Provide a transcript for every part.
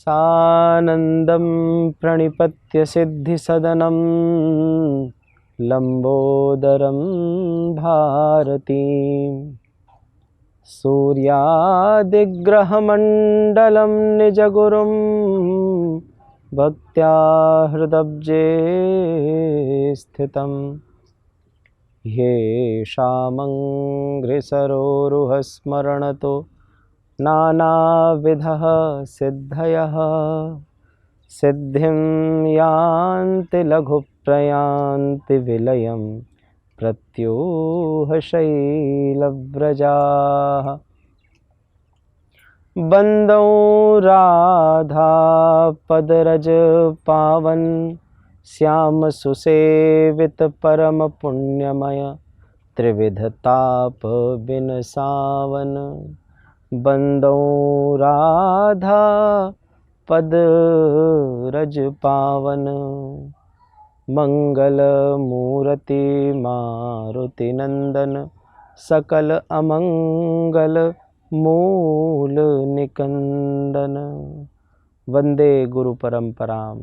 सानन्दं प्रणिपत्य सिद्धिसदनं लम्बोदरं भारतीं सूर्यादिग्रहमण्डलं निजगुरुं भक्त्या हृदब्जे स्थितं येषामङ्घ्रिसरोरुहस्मरणतो नानाविधः सिद्धयः सिद्धिं यान्ति लघुप्रयान्ति विलयं प्रत्यूहशैलव्रजाः बन्दौ राधा पदरज पावन श्याम सुसेवित परम पुण्यमय त्रिविधताप बिनसावन बन्दौ राधा पद रज पावन मंगल मूर्ति मारुति नंदन सकल अमंगल मूल निकंदन वंदे गुरु परंपराम।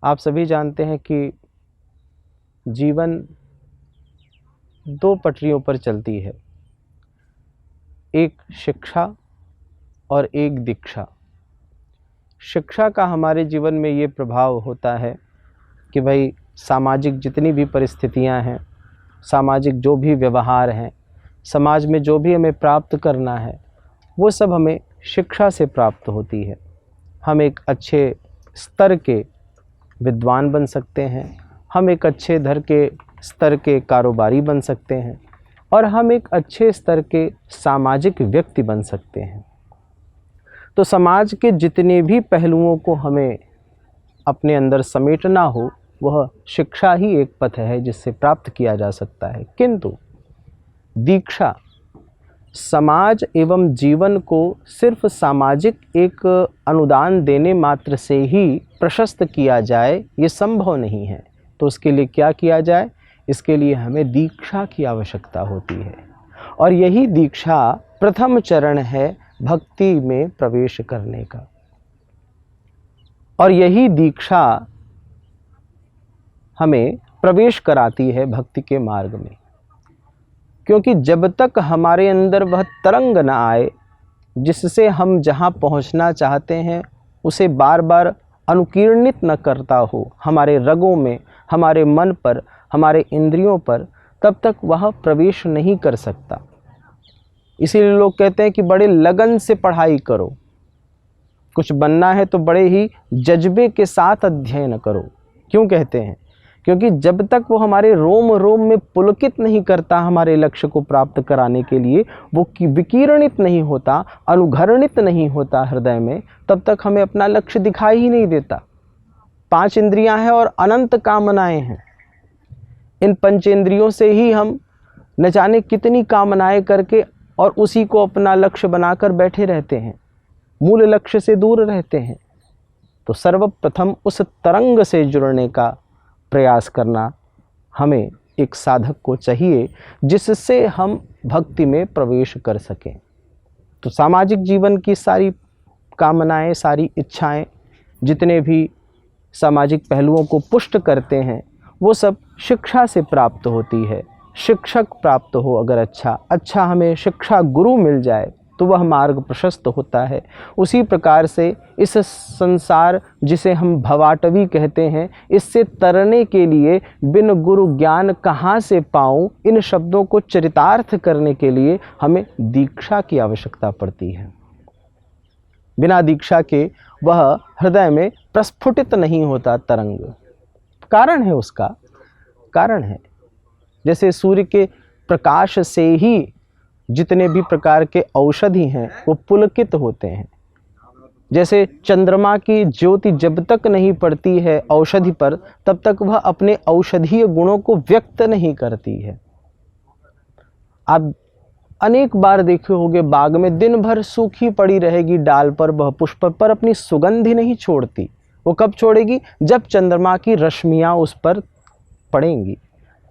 आप सभी जानते हैं कि जीवन दो पटरियों पर चलती है, एक शिक्षा और एक दीक्षा। शिक्षा का हमारे जीवन में ये प्रभाव होता है कि भाई सामाजिक जितनी भी परिस्थितियां हैं, सामाजिक जो भी व्यवहार हैं, समाज में जो भी हमें प्राप्त करना है वो सब हमें शिक्षा से प्राप्त होती है। हम एक अच्छे स्तर के विद्वान बन सकते हैं, हम एक अच्छे स्तर के कारोबारी बन सकते हैं और हम एक अच्छे स्तर के सामाजिक व्यक्ति बन सकते हैं। तो समाज के जितने भी पहलुओं को हमें अपने अंदर समेटना हो वह शिक्षा ही एक पथ है जिससे प्राप्त किया जा सकता है। किंतु दीक्षा समाज एवं जीवन को सिर्फ सामाजिक एक अनुदान देने मात्र से ही प्रशस्त किया जाए ये संभव नहीं है। तो उसके लिए क्या किया जाए? इसके लिए हमें दीक्षा की आवश्यकता होती है और यही दीक्षा प्रथम चरण है भक्ति में प्रवेश करने का। और यही दीक्षा हमें प्रवेश कराती है भक्ति के मार्ग में, क्योंकि जब तक हमारे अंदर वह तरंग न आए जिससे हम जहाँ पहुँचना चाहते हैं उसे बार बार अनुकीर्णित न करता हो हमारे रगों में, हमारे मन पर, हमारे इंद्रियों पर, तब तक वह प्रवेश नहीं कर सकता। इसीलिए लोग कहते हैं कि बड़े लगन से पढ़ाई करो, कुछ बनना है तो बड़े ही जज्बे के साथ अध्ययन करो। क्यों कहते हैं? क्योंकि जब तक वो हमारे रोम रोम में पुलकित नहीं करता हमारे लक्ष्य को प्राप्त कराने के लिए, वो विकीर्णित नहीं होता, अनुघरणित नहीं होता हृदय में, तब तक हमें अपना लक्ष्य दिखाई ही नहीं देता। 5 इंद्रियां हैं और अनंत कामनाएं हैं। इन पंचेंद्रियों से ही हम न जाने कितनी कामनाएं करके और उसी को अपना लक्ष्य बनाकर बैठे रहते हैं, मूल लक्ष्य से दूर रहते हैं। तो सर्वप्रथम उस तरंग से जुड़ने का प्रयास करना हमें एक साधक को चाहिए जिससे हम भक्ति में प्रवेश कर सकें। तो सामाजिक जीवन की सारी कामनाएं, सारी इच्छाएं, जितने भी सामाजिक पहलुओं को पुष्ट करते हैं वो सब शिक्षा से प्राप्त होती है। शिक्षक प्राप्त हो अगर अच्छा हमें शिक्षा गुरु मिल जाए तो वह मार्ग प्रशस्त होता है। उसी प्रकार से इस संसार जिसे हम भवाटवी कहते हैं, इससे तरने के लिए बिन गुरु ज्ञान कहाँ से पाऊँ, इन शब्दों को चरितार्थ करने के लिए हमें दीक्षा की आवश्यकता पड़ती है। बिना दीक्षा के वह हृदय में प्रस्फुटित नहीं होता तरंग। कारण है, उसका कारण है जैसे सूर्य के प्रकाश से ही जितने भी प्रकार के औषधि हैं वो पुलकित होते हैं। जैसे चंद्रमा की ज्योति जब तक नहीं पड़ती है औषधि पर तब तक वह अपने औषधीय गुणों को व्यक्त नहीं करती है। आप अनेक बार देखे होंगे बाग में दिन भर सूखी पड़ी रहेगी डाल पर, वह पुष्प पर अपनी सुगंध ही नहीं छोड़ती। वो कब छोड़ेगी? जब चंद्रमा की रश्मियाँ उस पर पड़ेंगी।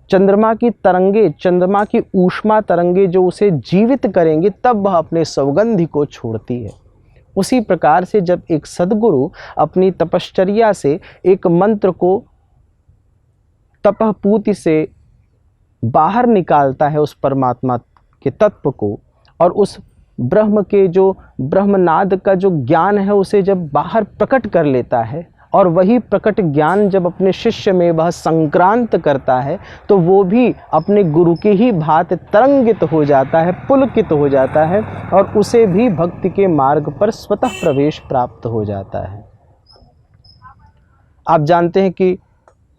चंद्रमा की तरंगे, चंद्रमा की ऊष्मा तरंगे जो उसे जीवित करेंगी, तब वह अपने सुगंधि को छोड़ती है। उसी प्रकार से जब एक सद्गुरु अपनी तपश्चर्या से एक मंत्र को तपःपूति से बाहर निकालता है, उस परमात्मा के तत्व को, और उस ब्रह्म के जो ब्रह्मनाद का जो ज्ञान है उसे जब बाहर प्रकट कर लेता है, और वही प्रकट ज्ञान जब अपने शिष्य में वह संक्रांत करता है, तो वो भी अपने गुरु की ही भांति तरंगित हो जाता है, पुलकित हो जाता है, और उसे भी भक्ति के मार्ग पर स्वतः प्रवेश प्राप्त हो जाता है। आप जानते हैं कि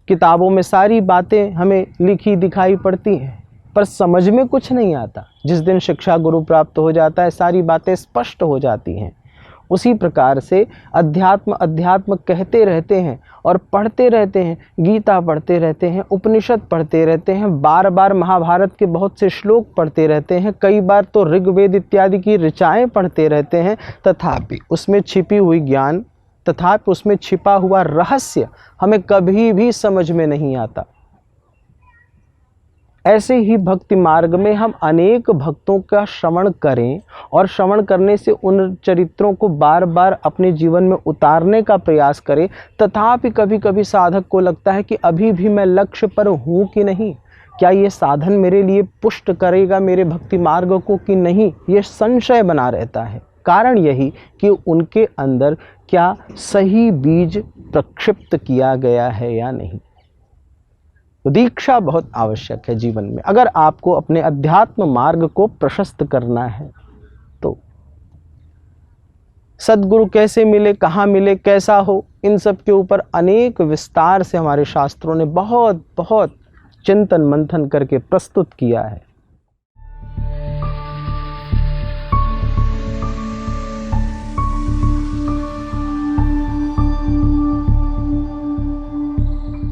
किताबों में सारी बातें हमें लिखी दिखाई पड़ती हैं, पर समझ में कुछ नहीं आता। जिस दिन शिक्षा गुरु प्राप्त हो जाता है, सारी बातें स्पष्ट हो जाती हैं। उसी प्रकार से अध्यात्म अध्यात्म कहते रहते हैं और पढ़ते रहते हैं, गीता पढ़ते रहते हैं, उपनिषद पढ़ते रहते हैं, बार बार महाभारत के बहुत से श्लोक पढ़ते रहते हैं, कई बार तो ऋग्वेद इत्यादि की ऋचाएँ पढ़ते रहते हैं, तथापि उसमें छिपी हुई ज्ञान, तथापि उसमें छिपा हुआ रहस्य हमें कभी भी समझ में नहीं आता। ऐसे ही भक्ति मार्ग में हम अनेक भक्तों का श्रवण करें और श्रवण करने से उन चरित्रों को बार बार अपने जीवन में उतारने का प्रयास करें, तथापि कभी कभी साधक को लगता है कि अभी भी मैं लक्ष्य पर हूँ कि नहीं, क्या ये साधन मेरे लिए पुष्ट करेगा मेरे भक्ति मार्ग को कि नहीं, ये संशय बना रहता है। कारण यही कि उनके अंदर क्या सही बीज प्रक्षिप्त किया गया है या नहीं। तो दीक्षा बहुत आवश्यक है जीवन में। अगर आपको अपने अध्यात्म मार्ग को प्रशस्त करना है तो सद्गुरु कैसे मिले, कहाँ मिले, कैसा हो, इन सब के ऊपर अनेक विस्तार से हमारे शास्त्रों ने बहुत बहुत चिंतन मंथन करके प्रस्तुत किया है।